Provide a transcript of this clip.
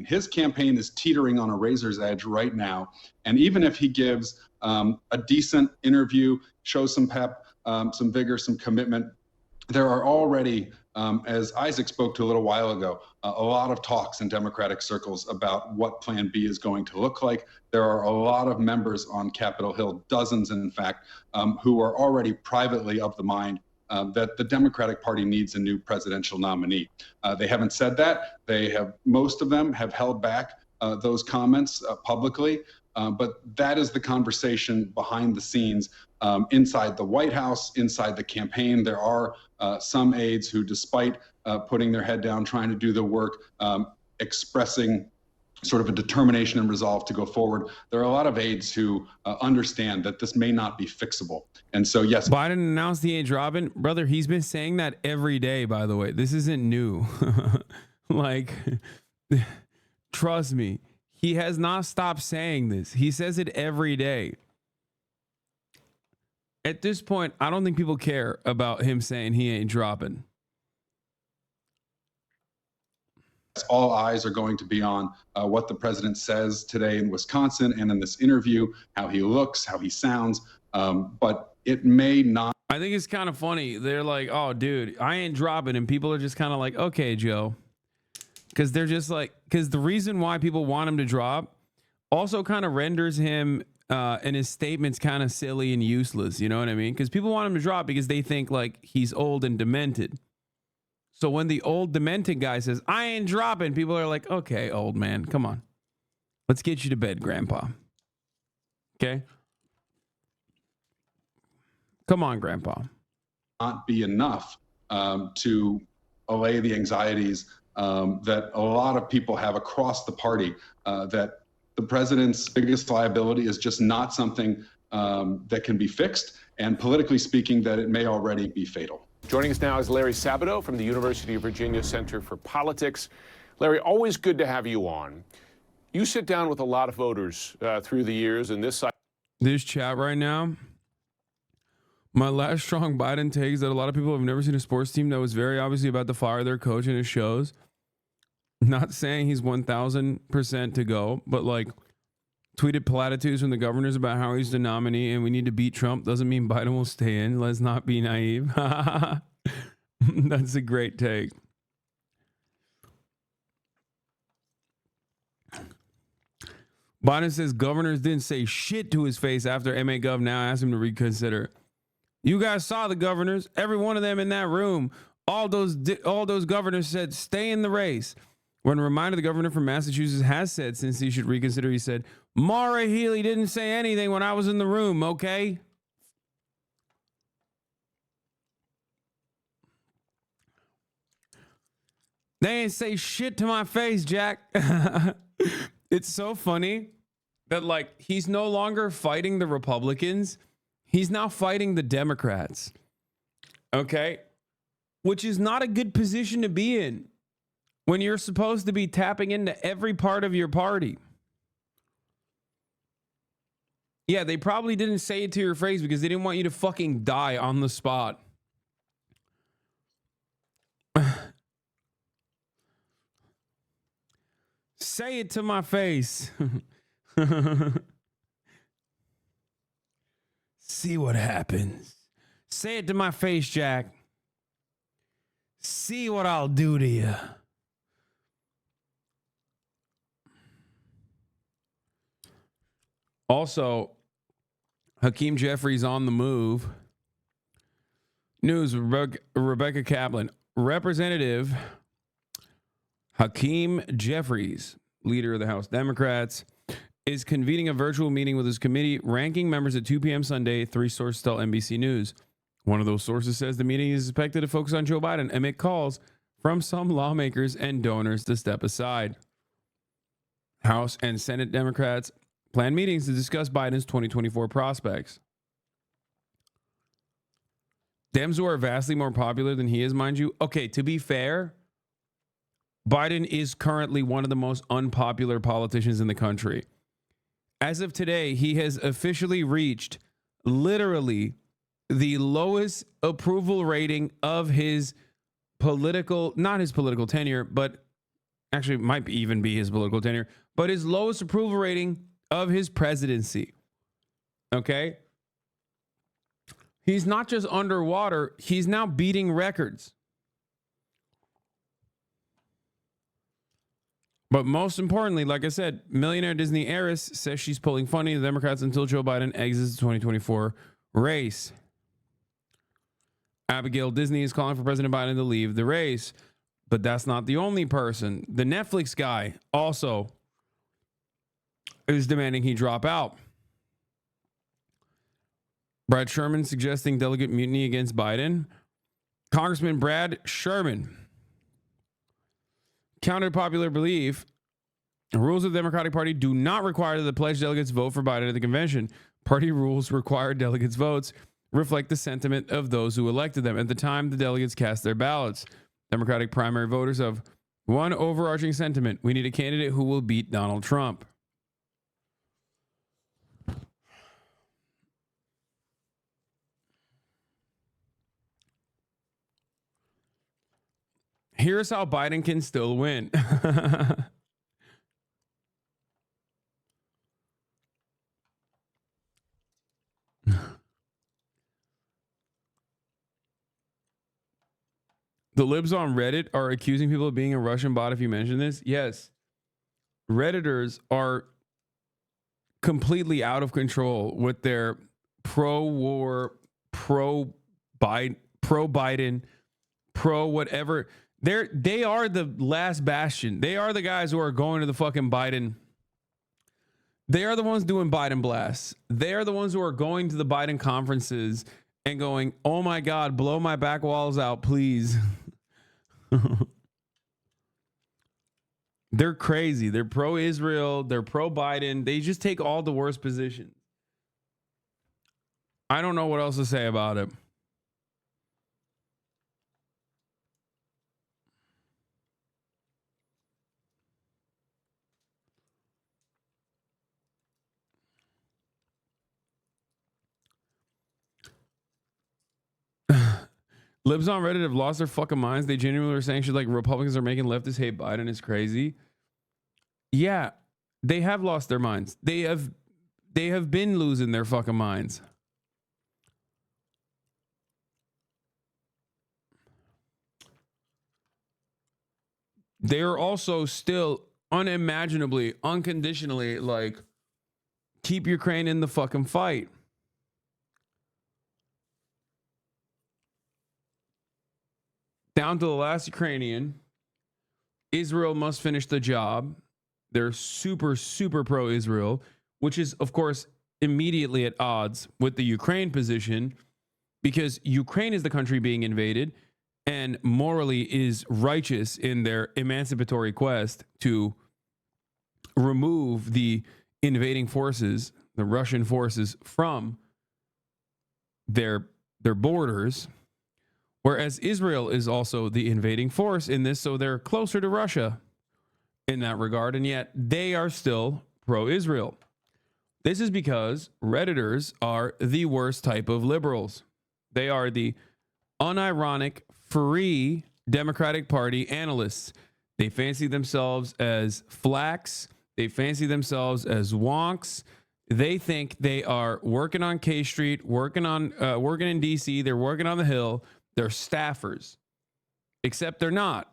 mean, his campaign is teetering on a razor's edge right now. And even if he gives a decent interview, shows some pep, some vigor, some commitment, there are already, as Isaac spoke to a little while ago, a lot of talks in Democratic circles about what Plan B is going to look like. There are a lot of members on Capitol Hill, dozens in fact, who are already privately of the mind that the Democratic Party needs a new presidential nominee. They haven't said that. Most of them have held back those comments publicly, but that is the conversation behind the scenes inside the White House, inside the campaign. There are some aides who, despite putting their head down, trying to do the work, expressing sort of a determination and resolve to go forward. There are a lot of aides who understand that this may not be fixable. And so, yes. Biden announced he ain't dropping. Brother, he's been saying that every day, by the way. This isn't new. Like, trust me, he has not stopped saying this. He says it every day. At this point, I don't think people care about him saying he ain't dropping. All eyes are going to be on what the president says today in Wisconsin and in this interview, how he looks, how he sounds, but it may not. I think it's kind of funny. They're like, oh, dude, I ain't dropping. And people are just kind of like, okay, Joe. Because they're just like, because the reason why people want him to drop also kind of renders him and his statements kind of silly and useless. You know what I mean? Because people want him to drop because they think like he's old and demented. So when the old demented guy says, I ain't dropping, people are like, okay, old man, come on. Let's get you to bed, grandpa. Okay? Come on, grandpa. Not be enough to allay the anxieties that a lot of people have across the party, that the president's biggest liability is just not something that can be fixed, and politically speaking, that it may already be fatal. Joining us now is Larry Sabato from the University of Virginia Center for Politics. Larry, always good to have you on. You sit down with a lot of voters through the years, and this chat right now, my last strong Biden take is that a lot of people have never seen a sports team that was very obviously about to fire their coach, and it shows. Not saying he's 1,000% to go, but like tweeted platitudes from the governors about how he's the nominee and we need to beat Trump doesn't mean Biden will stay in. Let's not be naive. That's a great take. Biden says governors didn't say shit to his face after MA Gov now asked him to reconsider. You guys saw the governors, every one of them in that room. All those governors said stay in the race. When reminded, the governor from Massachusetts has said since he should reconsider, he said, Maura Healey didn't say anything when I was in the room, okay? They ain't say shit to my face, Jack. It's so funny that, like, he's no longer fighting the Republicans. He's now fighting the Democrats, okay? Which is not a good position to be in when you're supposed to be tapping into every part of your party. Yeah, they probably didn't say it to your face because they didn't want you to fucking die on the spot. Say it to my face. See what happens. Say it to my face, Jack. See what I'll do to you. Also, Hakeem Jeffries on the move. News, Rebecca Kaplan. Representative Hakeem Jeffries, leader of the House Democrats, is convening a virtual meeting with his committee ranking members at 2 p.m. Sunday, 3 sources tell NBC News. One of those sources says the meeting is expected to focus on Joe Biden and make calls from some lawmakers and donors to step aside. House and Senate Democrats plan meetings to discuss Biden's 2024 prospects. Dems who are vastly more popular than he is, mind you. Okay, to be fair, Biden is currently one of the most unpopular politicians in the country. As of today, he has officially reached literally the lowest approval rating of his political, not his political tenure, but actually might even be his political tenure, but his lowest approval rating of his presidency. Okay? He's not just underwater, he's now beating records. But most importantly, like I said, millionaire Disney heiress says she's pulling funding to the Democrats until Joe Biden exits the 2024 race. Abigail Disney is calling for President Biden to leave the race. But that's not the only person. The Netflix guy also is demanding he drop out. Brad Sherman suggesting delegate mutiny against Biden. Congressman Brad Sherman countered popular belief. Rules of the Democratic Party do not require that the pledged delegates vote for Biden at the convention. Party rules require delegates' votes reflect the sentiment of those who elected them at the time the delegates cast their ballots. Democratic primary voters have one overarching sentiment: we need a candidate who will beat Donald Trump. Here's how Biden can still win. The libs on Reddit are accusing people of being a Russian bot if you mention this. Yes. Redditors are completely out of control with their pro-war, pro-Biden, pro-whatever. They are the last bastion. They are the guys who are going to the fucking Biden. They are the ones doing Biden blasts. They are the ones who are going to the Biden conferences and going, oh my God, blow my back walls out, please. They're crazy. They're pro-Israel. They're pro-Biden. They just take all the worst positions. I don't know what else to say about it. Libs on Reddit have lost their fucking minds. They genuinely are saying shit like Republicans are making leftists hate Biden. It's crazy. Yeah, they have lost their minds. They have been losing their fucking minds. They are also still unimaginably, unconditionally like, keep Ukraine in the fucking fight. Down to the last Ukrainian. Israel must finish the job. They're super, super pro-Israel, which is, of course, immediately at odds with the Ukraine position, because Ukraine is the country being invaded and morally is righteous in their emancipatory quest to remove the invading forces, the Russian forces, from their borders. Whereas Israel is also the invading force in this, so they're closer to Russia in that regard, and yet they are still pro-Israel. This is because Redditors are the worst type of liberals. They are the unironic, free Democratic Party analysts. They fancy themselves as flacks. They fancy themselves as wonks. They think they are working on K Street, working in DC. They're working on the Hill. They're staffers, except they're not.